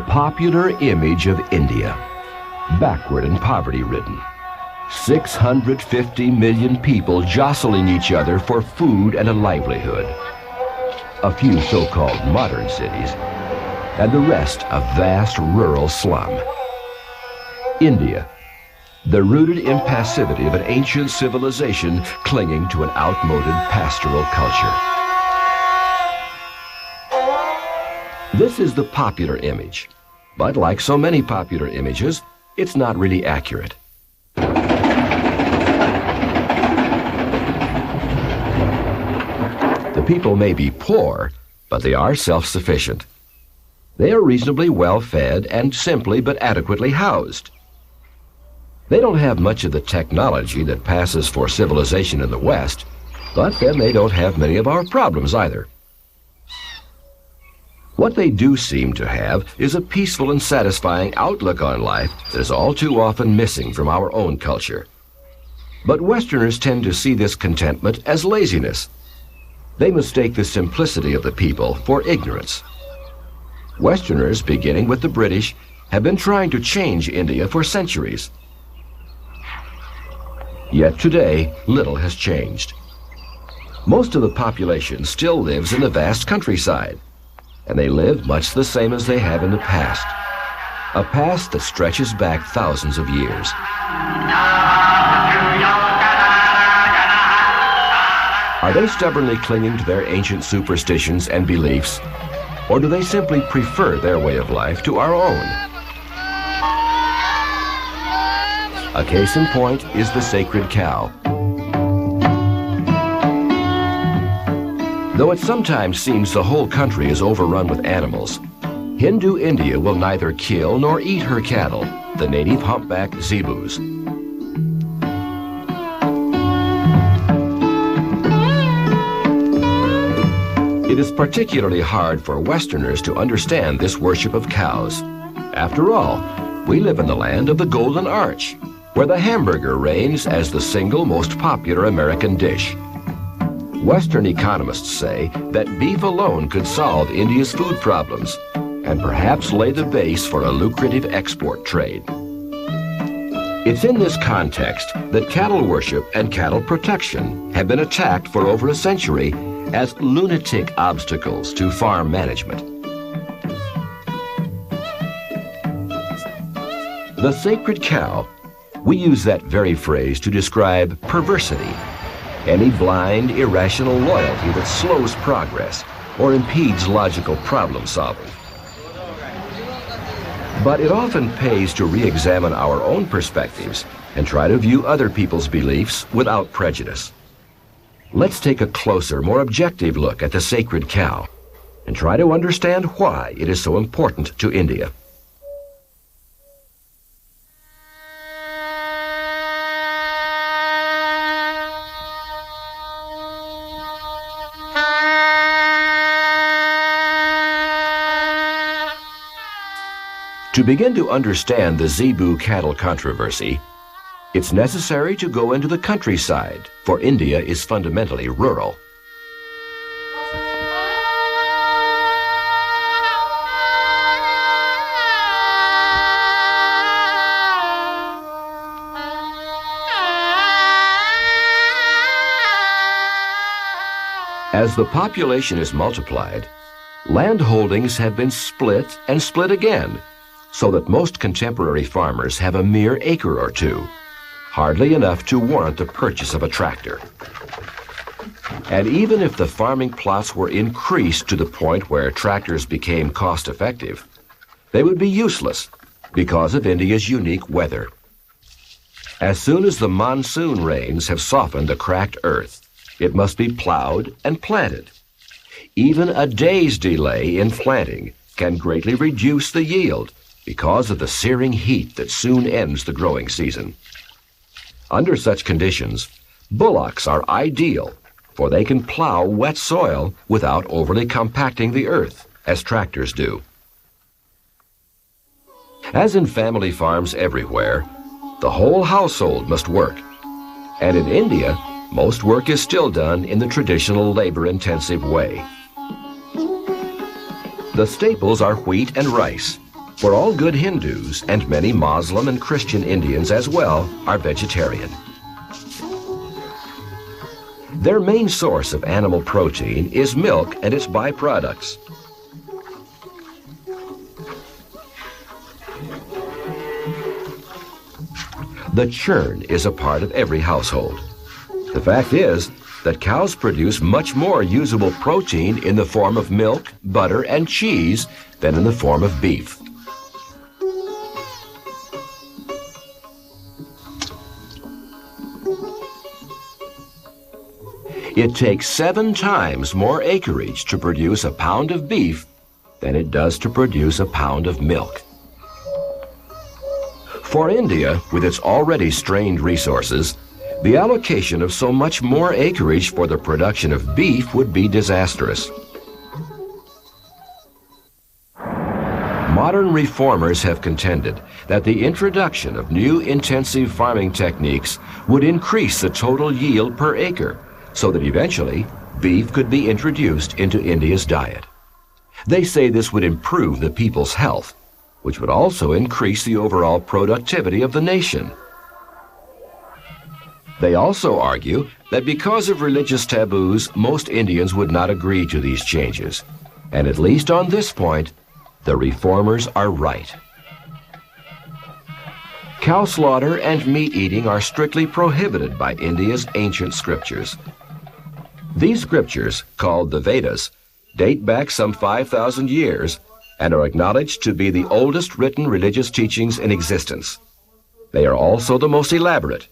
popular image of India, backward and poverty-ridden. 650 million people jostling each other for food and a livelihood. A few so-called modern cities, and the rest a vast rural slum. India, the rooted impassivity of an ancient civilization clinging to an outmoded pastoral culture. This is the popular image, but like so many popular images, it's not really accurate. The people may be poor, but they are self-sufficient. They are reasonably well-fed and simply but adequately housed. They don't have much of the technology that passes for civilization in the West, but then they don't have many of our problems either. What they do seem to have is a peaceful and satisfying outlook on life that is all too often missing from our own culture. But Westerners tend to see this contentment as laziness. They mistake the simplicity of the people for ignorance. Westerners, beginning with the British, have been trying to change India for centuries. Yet today, little has changed. Most of the population still lives in the vast countryside, and they live much the same as they have in the past, a past that stretches back thousands of years. Are they stubbornly clinging to their ancient superstitions and beliefs, or do they simply prefer their way of life to our own? A case in point is the sacred cow. Though it sometimes seems the whole country is overrun with animals, Hindu India will neither kill nor eat her cattle, the native humpback zebus. It is particularly hard for Westerners to understand this worship of cows. After all, we live in the land of the Golden Arch, where the hamburger reigns as the single most popular American dish. Western economists say that beef alone could solve India's food problems and perhaps lay the base for a lucrative export trade. It's in this context that cattle worship and cattle protection have been attacked for over a century as lunatic obstacles to farm management. The sacred cow, we use that very phrase to describe perversity, any blind, irrational loyalty that slows progress or impedes logical problem solving. But it often pays to re-examine our own perspectives and try to view other people's beliefs without prejudice. Let's take a closer, more objective look at the sacred cow and try to understand why it is so important to India. To begin to understand the zebu cattle controversy, it's necessary to go into the countryside, for India is fundamentally rural. As the population is multiplied, land holdings have been split and split again, so that most contemporary farmers have a mere acre or two, hardly enough to warrant the purchase of a tractor. And even if the farming plots were increased to the point where tractors became cost-effective, they would be useless because of India's unique weather. As soon as the monsoon rains have softened the cracked earth, it must be plowed and planted. Even a day's delay in planting can greatly reduce the yield because of the searing heat that soon ends the growing season. Under such conditions, bullocks are ideal, for they can plow wet soil without overly compacting the earth, as tractors do. As in family farms everywhere, the whole household must work. And in India, most work is still done in the traditional labor-intensive way. The staples are wheat and rice, For all good Hindus and many Muslim and Christian Indians as well are vegetarian. Their main source of animal protein is milk and its byproducts. The churn is a part of every household. The fact is that cows produce much more usable protein in the form of milk, butter, and cheese than in the form of beef. It takes 7 times more acreage to produce a pound of beef than it does to produce a pound of milk. For India, with its already strained resources, the allocation of so much more acreage for the production of beef would be disastrous. Modern reformers have contended that the introduction of new intensive farming techniques would increase the total yield per acre, so that eventually beef could be introduced into India's diet. They say this would improve the people's health, which would also increase the overall productivity of the nation. They also argue that because of religious taboos, most Indians would not agree to these changes. And at least on this point, the reformers are right. Cow slaughter and meat eating are strictly prohibited by India's ancient scriptures. These scriptures, called the Vedas, date back some 5,000 years and are acknowledged to be the oldest written religious teachings in existence. They are also the most elaborate.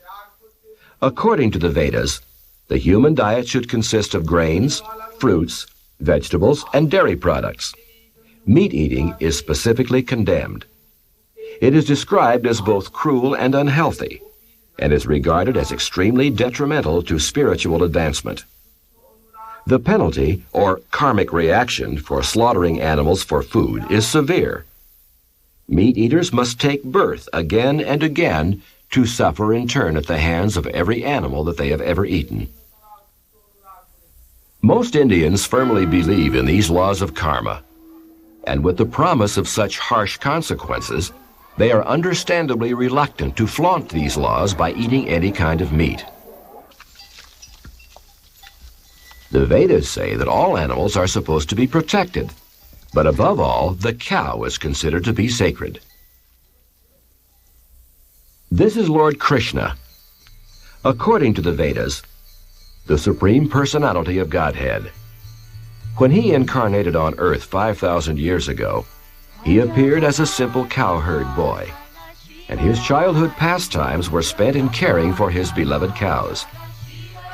According to the Vedas, the human diet should consist of grains, fruits, vegetables, and dairy products. Meat eating is specifically condemned. It is described as both cruel and unhealthy, and is regarded as extremely detrimental to spiritual advancement. The penalty, or karmic reaction, for slaughtering animals for food is severe. Meat eaters must take birth again and again to suffer in turn at the hands of every animal that they have ever eaten. Most Indians firmly believe in these laws of karma, and with the promise of such harsh consequences, they are understandably reluctant to flaunt these laws by eating any kind of meat. The Vedas say that all animals are supposed to be protected, but above all, the cow is considered to be sacred. This is Lord Krishna. According to the Vedas, the Supreme Personality of Godhead. When he incarnated on Earth 5,000 years ago, he appeared as a simple cowherd boy, and his childhood pastimes were spent in caring for his beloved cows.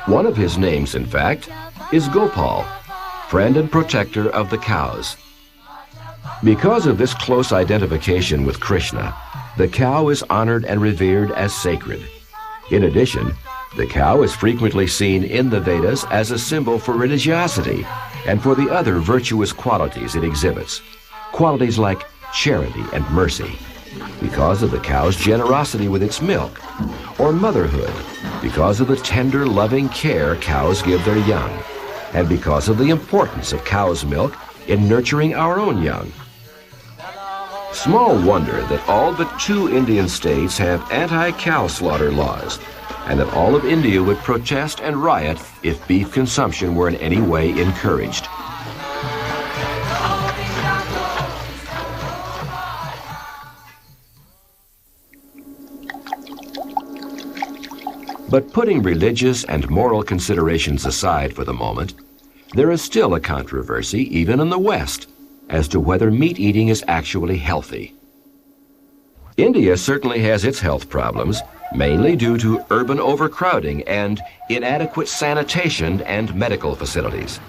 One of his names, in fact, is Gopal, friend and protector of the cows. Because of this close identification with Krishna, the cow is honored and revered as sacred. In addition, the cow is frequently seen in the Vedas as a symbol for religiosity and for the other virtuous qualities it exhibits, qualities like charity and mercy, because of the cow's generosity with its milk, or motherhood, because of the tender, loving care cows give their young, and because of the importance of cow's milk in nurturing our own young. Small wonder that all but 2 Indian states have anti-cow slaughter laws, and that all of India would protest and riot if beef consumption were in any way encouraged. But putting religious and moral considerations aside for the moment, there is still a controversy, even in the West, as to whether meat eating is actually healthy. India certainly has its health problems, mainly due to urban overcrowding and inadequate sanitation and medical facilities.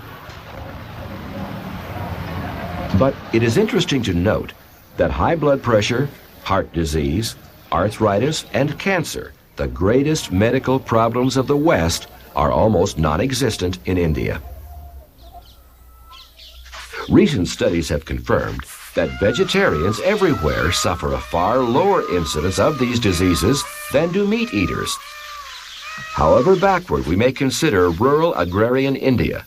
But it is interesting to note that high blood pressure, heart disease, arthritis, and cancer, the greatest medical problems of the West, are almost non-existent in India. Recent studies have confirmed that vegetarians everywhere suffer a far lower incidence of these diseases than do meat eaters. However backward we may consider rural agrarian India,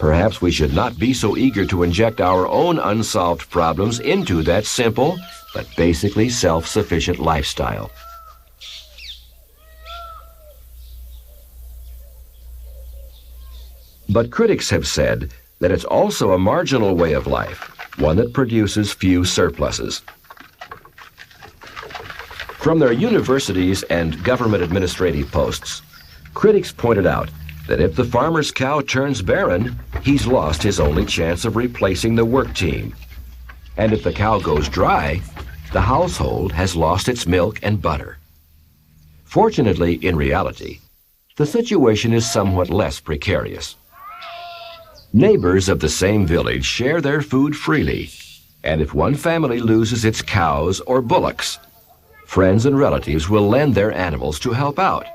Perhaps we should not be so eager to inject our own unsolved problems into that simple but basically self-sufficient lifestyle. But critics have said that it's also a marginal way of life, one that produces few surpluses. From their universities and government administrative posts, critics pointed out that if the farmer's cow turns barren, he's lost his only chance of replacing the work team. And if the cow goes dry, the household has lost its milk and butter. Fortunately, in reality, the situation is somewhat less precarious. Neighbors of the same village share their food freely, and if one family loses its cows or bullocks, friends and relatives will lend their animals to help out.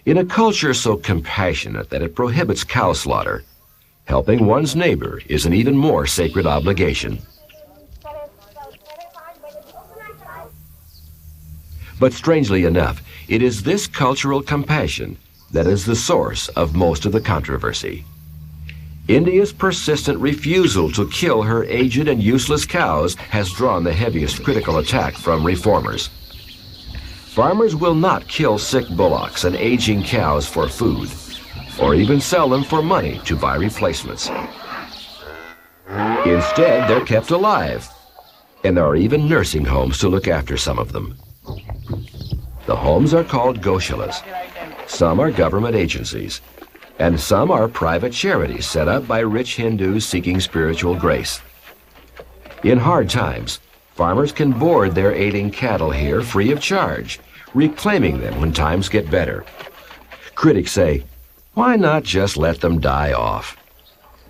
In a culture so compassionate that it prohibits cow slaughter, helping one's neighbor is an even more sacred obligation. But strangely enough, it is this cultural compassion that is the source of most of the controversy. India's persistent refusal to kill her aged and useless cows has drawn the heaviest critical attack from reformers. Farmers will not kill sick bullocks and aging cows for food, or even sell them for money to buy replacements. Instead, they're kept alive, and there are even nursing homes to look after some of them. The homes are called Gaushalas. Some are government agencies, and some are private charities set up by rich Hindus seeking spiritual grace. In hard times, farmers can board their ailing cattle here free of charge, reclaiming them when times get better. Critics say, why not just let them die off?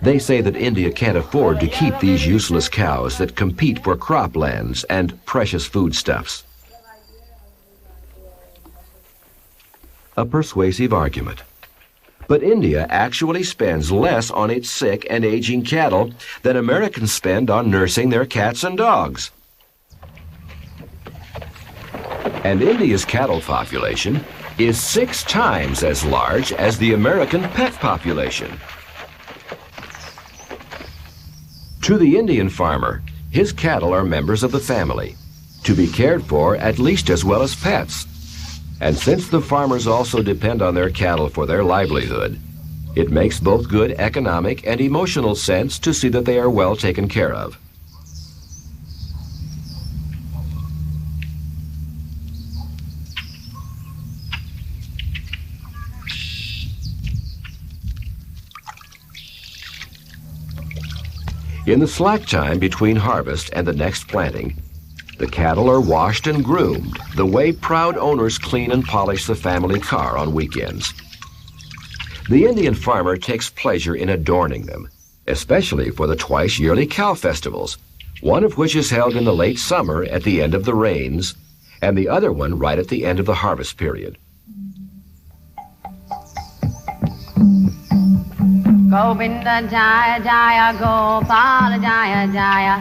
They say that India can't afford to keep these useless cows that compete for croplands and precious foodstuffs. A persuasive argument. But India actually spends less on its sick and aging cattle than Americans spend on nursing their cats and dogs. And India's cattle population is 6 times as large as the American pet population. To the Indian farmer, his cattle are members of the family, to be cared for at least as well as pets. And since the farmers also depend on their cattle for their livelihood, it makes both good economic and emotional sense to see that they are well taken care of. In the slack time between harvest and the next planting, the cattle are washed and groomed the way proud owners clean and polish the family car on weekends. The Indian farmer takes pleasure in adorning them, especially for the twice-yearly cow festivals, one of which is held in the late summer at the end of the rains, and the other one right at the end of the harvest period. Govinda Jaya Jaya Gopala Jaya Jaya.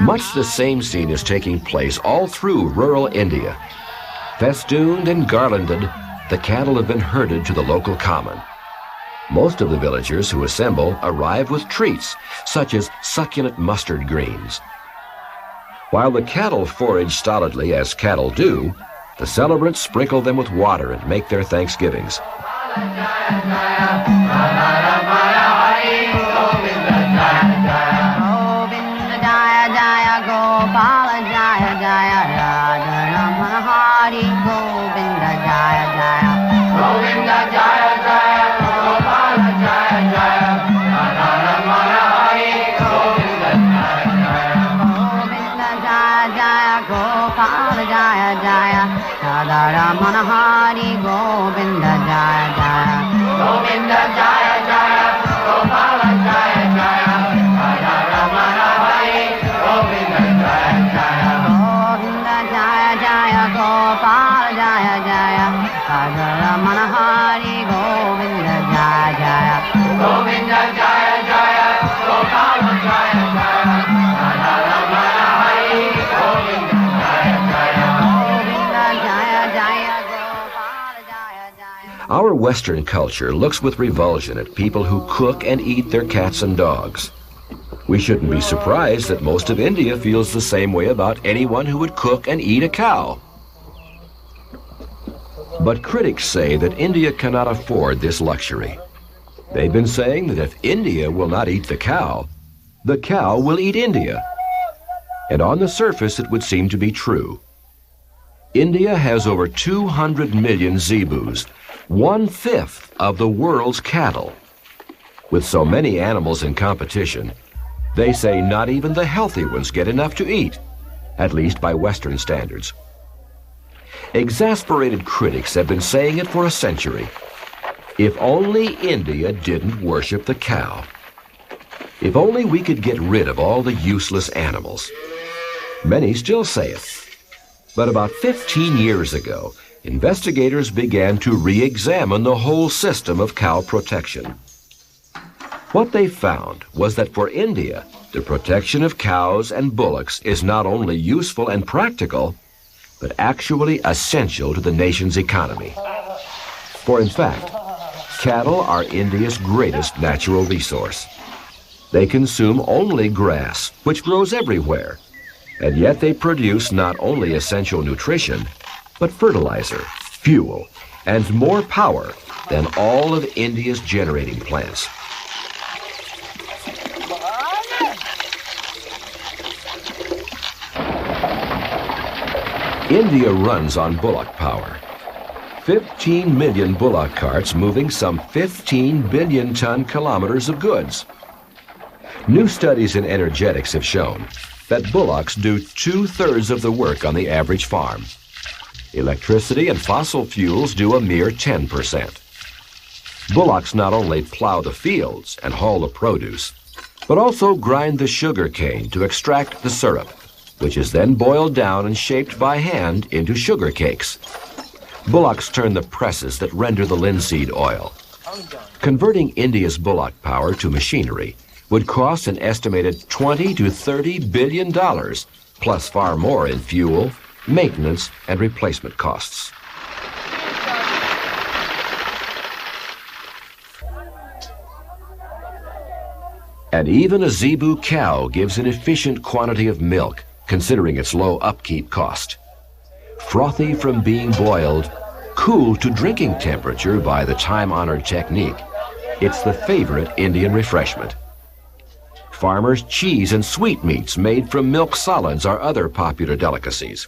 Much the same scene is taking place all through rural India. Festooned and garlanded, the cattle have been herded to the local common. Most of the villagers who assemble arrive with treats, such as succulent mustard greens. While the cattle forage stolidly as cattle do, the celebrants sprinkle them with water and make their thanksgivings. Gopala Jaya Jaya Radha Ramana Hari Govinda Jaya Jaya Govinda Jaya Jaya Gopala Jaya Jaya Radha Ramana Hari Govinda Jaya Jaya Govinda Jaya Jaya Gopala Jaya Jaya Radha Ramana Hari Govinda Jaya Jaya Govinda Jaya Jaya Gopala Jaya Jaya Radha Ramana Hari Govinda Gopala Jaya Jaya Radha Ramana Hari Govinda Jaya Jaya Govinda Jaya Jaya Gopala Jaya Jaya Radha Ramana Hari Govinda Jaya Jaya Govinda Jaya Jaya Gopala Jaya Jaya. Our Western culture looks with revulsion at people who cook and eat their cats and dogs. We shouldn't be surprised that most of India feels the same way about anyone who would cook and eat a cow. But critics say that India cannot afford this luxury. They've been saying that if India will not eat the cow will eat India. And on the surface, it would seem to be true. India has over 200 million zebus, 1/5 of the world's cattle. With so many animals in competition, they say not even the healthy ones get enough to eat, at least by Western standards. Exasperated critics have been saying it for a century. If only India didn't worship the cow. If only we could get rid of all the useless animals. Many still say it. But about 15 years ago, investigators began to re-examine the whole system of cow protection. What they found was that for India, the protection of cows and bullocks is not only useful and practical, but actually essential to the nation's economy. For in fact, cattle are India's greatest natural resource. They consume only grass, which grows everywhere, and yet they produce not only essential nutrition, but fertilizer, fuel, and more power than all of India's generating plants. India runs on bullock power. 15 million bullock carts moving some 15 billion ton-kilometers of goods. New studies in energetics have shown that bullocks do 2/3 of the work on the average farm. Electricity and fossil fuels do a mere 10%. Bullocks not only plow the fields and haul the produce, but also grind the sugar cane to extract the syrup, which is then boiled down and shaped by hand into sugar cakes. Bullocks turn the presses that render the linseed oil. Converting India's bullock power to machinery would cost an estimated $20 to $30 billion, plus far more in fuel, maintenance, and replacement costs. And even a zebu cow gives an efficient quantity of milk, considering its low upkeep cost. Frothy from being boiled, cooled to drinking temperature by the time-honored technique, it's the favorite Indian refreshment. Farmers' cheese and sweetmeats made from milk solids are other popular delicacies.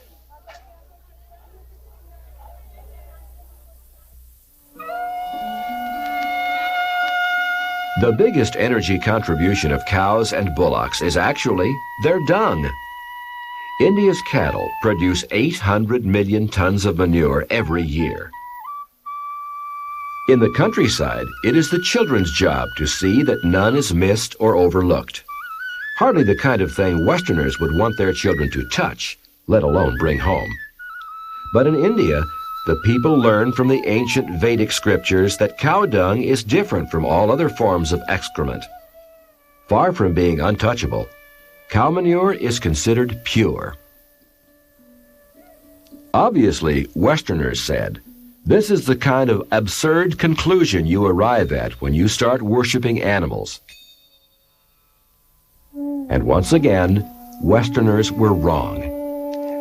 The biggest energy contribution of cows and bullocks is actually their dung. India's cattle produce 800 million tons of manure every year. In the countryside, it is the children's job to see that none is missed or overlooked. Hardly the kind of thing Westerners would want their children to touch, let alone bring home. But in India, the people learn from the ancient Vedic scriptures that cow dung is different from all other forms of excrement. Far from being untouchable, cow manure is considered pure. Obviously, Westerners said, this is the kind of absurd conclusion you arrive at when you start worshiping animals. And once again, Westerners were wrong.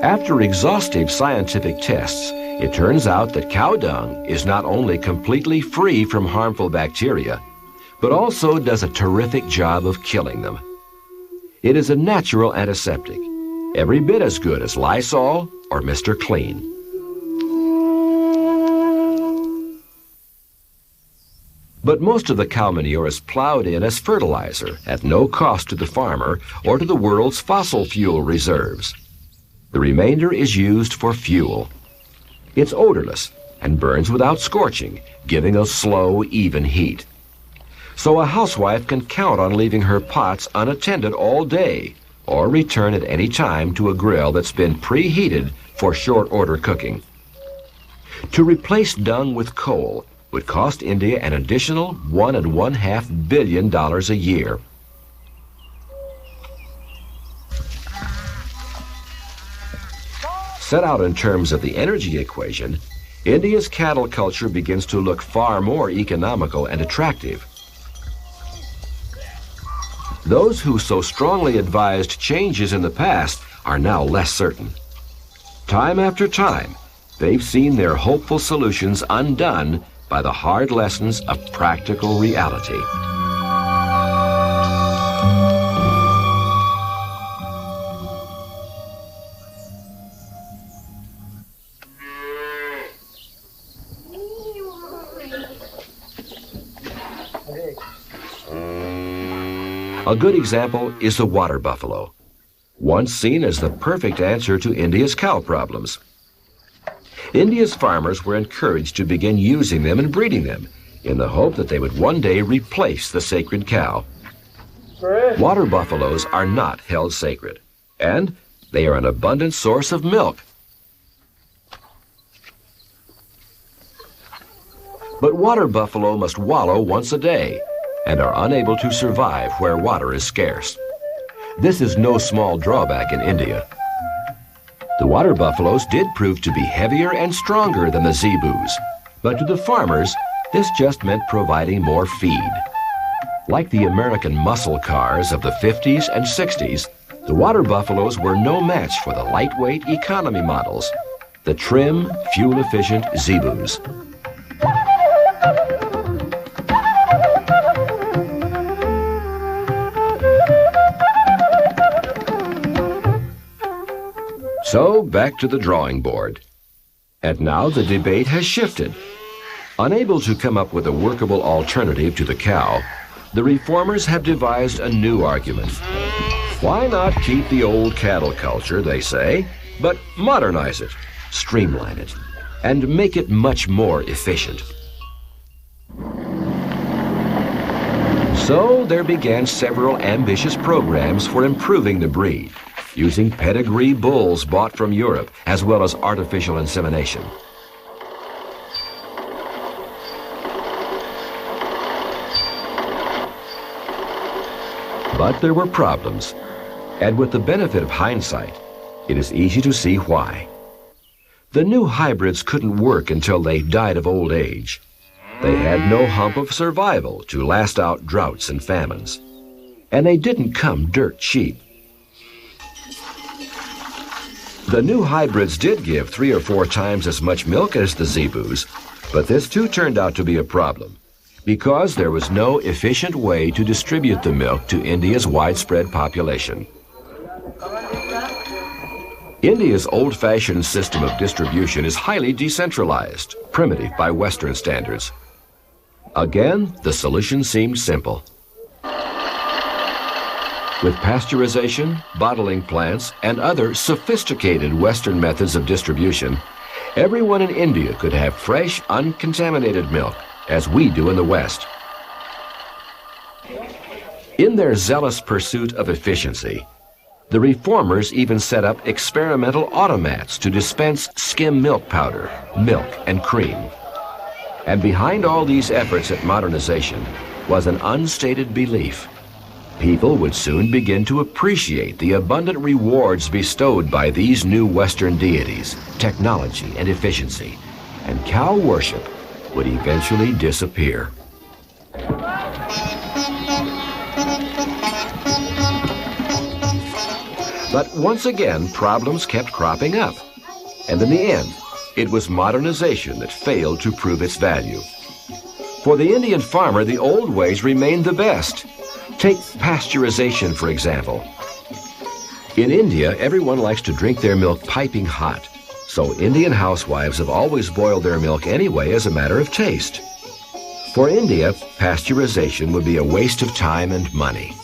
After exhaustive scientific tests, it turns out that cow dung is not only completely free from harmful bacteria, but also does a terrific job of killing them. It is a natural antiseptic, every bit as good as Lysol or Mr. Clean. But most of the cow manure is plowed in as fertilizer at no cost to the farmer or to the world's fossil fuel reserves. The remainder is used for fuel. It's odorless and burns without scorching, giving a slow, even heat. So a housewife can count on leaving her pots unattended all day or return at any time to a grill that's been preheated for short-order cooking. To replace dung with coal would cost India an additional $1.5 billion a year. Set out in terms of the energy equation, India's cattle culture begins to look far more economical and attractive. Those who so strongly advised changes in the past are now less certain. Time after time, they've seen their hopeful solutions undone by the hard lessons of practical reality. A good example is the water buffalo, once seen as the perfect answer to India's cow problems. India's farmers were encouraged to begin using them and breeding them in the hope that they would one day replace the sacred cow. Water buffaloes are not held sacred, and they are an abundant source of milk. But water buffalo must wallow once a day and are unable to survive where water is scarce. This is no small drawback in India. The water buffaloes did prove to be heavier and stronger than the zebus, but to the farmers, this just meant providing more feed. Like the American muscle cars of the 50s and 60s, the water buffaloes were no match for the lightweight economy models, the trim, fuel-efficient zebus. So back to the drawing board. And now the debate has shifted. Unable to come up with a workable alternative to the cow, the reformers have devised a new argument. Why not keep the old cattle culture, they say, but modernize it, streamline it, and make it much more efficient? So there began several ambitious programs for improving the breed, using pedigree bulls bought from Europe, as well as artificial insemination. But there were problems, and with the benefit of hindsight, it is easy to see why. The new hybrids couldn't work until they died of old age. They had no hump of survival to last out droughts and famines, and they didn't come dirt cheap. The new hybrids did give 3 or 4 times as much milk as the zebus, but this too turned out to be a problem, because there was no efficient way to distribute the milk to India's widespread population. India's old-fashioned system of distribution is highly decentralized, primitive by Western standards. Again, the solution seemed simple. With pasteurization, bottling plants, and other sophisticated Western methods of distribution, everyone in India could have fresh, uncontaminated milk, as we do in the West. In their zealous pursuit of efficiency, the reformers even set up experimental automats to dispense skim milk powder, milk, and cream. And behind all these efforts at modernization was an unstated belief. People would soon begin to appreciate the abundant rewards bestowed by these new Western deities, technology and efficiency, and cow worship would eventually disappear. But once again, problems kept cropping up. And in the end, it was modernization that failed to prove its value. For the Indian farmer, the old ways remained the best. Take pasteurization, for example. In India, everyone likes to drink their milk piping hot, so Indian housewives have always boiled their milk anyway as a matter of taste. For India, pasteurization would be a waste of time and money.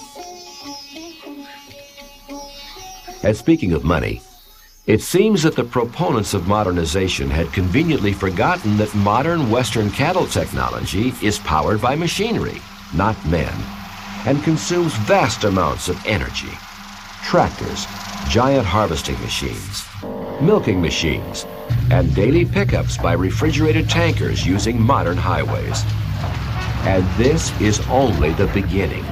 And speaking of money, it seems that the proponents of modernization had conveniently forgotten that modern Western cattle technology is powered by machinery, not men, and consumes vast amounts of energy. Tractors, giant harvesting machines, milking machines, and daily pickups by refrigerated tankers using modern highways. And this is only the beginning.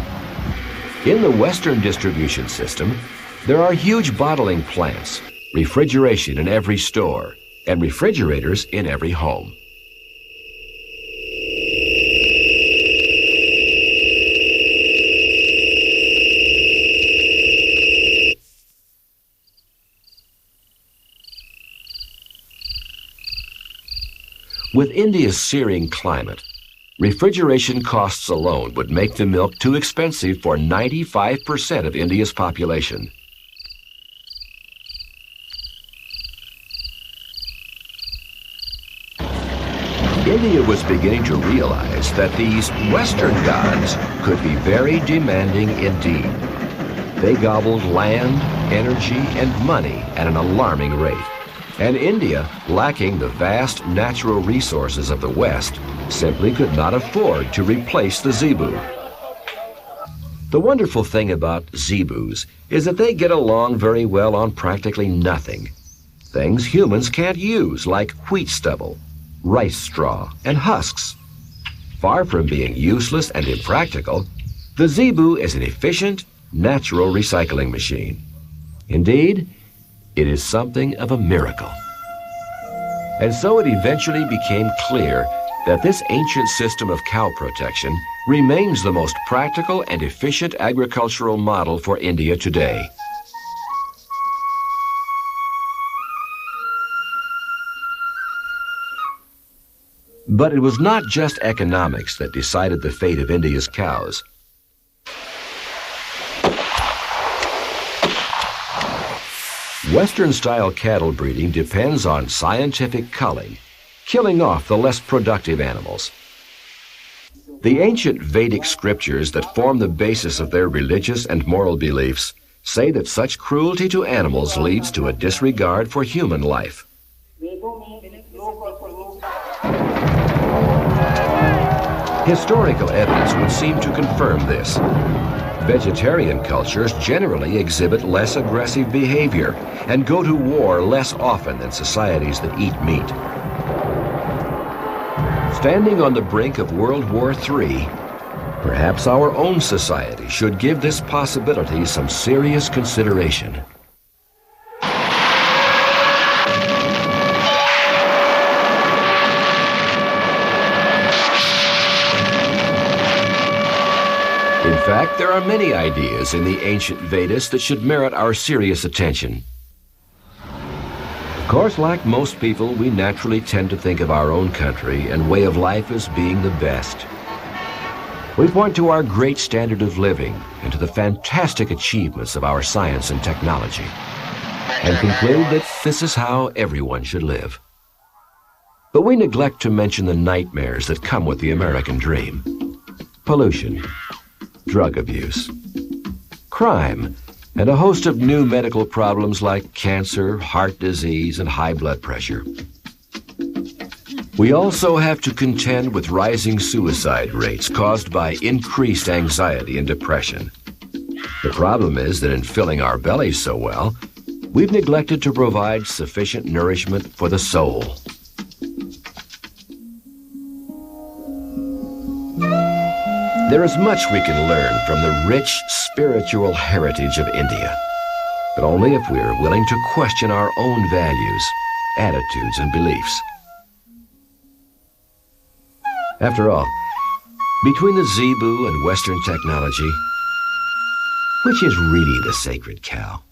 In the Western distribution system, there are huge bottling plants, refrigeration in every store, and refrigerators in every home. With India's searing climate, refrigeration costs alone would make the milk too expensive for 95% of India's population. India was beginning to realize that these Western gods could be very demanding indeed. They gobbled land, energy, and money at an alarming rate. And India, lacking the vast natural resources of the West, simply could not afford to replace the zebu. The wonderful thing about zebus is that they get along very well on practically nothing. Things humans can't use, like wheat stubble, rice straw, and husks. Far from being useless and impractical, the zebu is an efficient, natural recycling machine. Indeed, it is something of a miracle. And so it eventually became clear that this ancient system of cow protection remains the most practical and efficient agricultural model for India today. But it was not just economics that decided the fate of India's cows. Western-style cattle breeding depends on scientific culling, killing off the less productive animals. The ancient Vedic scriptures that form the basis of their religious and moral beliefs say that such cruelty to animals leads to a disregard for human life. Historical evidence would seem to confirm this. Vegetarian cultures generally exhibit less aggressive behavior and go to war less often than societies that eat meat. Standing on the brink of World War III, perhaps our own society should give this possibility some serious consideration. In fact, there are many ideas in the ancient Vedas that should merit our serious attention. Of course, like most people, we naturally tend to think of our own country and way of life as being the best. We point to our great standard of living and to the fantastic achievements of our science and technology, and conclude that this is how everyone should live. But we neglect to mention the nightmares that come with the American dream. Pollution, drug abuse, crime, and a host of new medical problems like cancer, heart disease, and high blood pressure. We also have to contend with rising suicide rates caused by increased anxiety and depression. The problem is that in filling our bellies so well, we've neglected to provide sufficient nourishment for the soul. There is much we can learn from the rich spiritual heritage of India, but only if we are willing to question our own values, attitudes, and beliefs. After all, between the zebu and Western technology, which is really the sacred cow?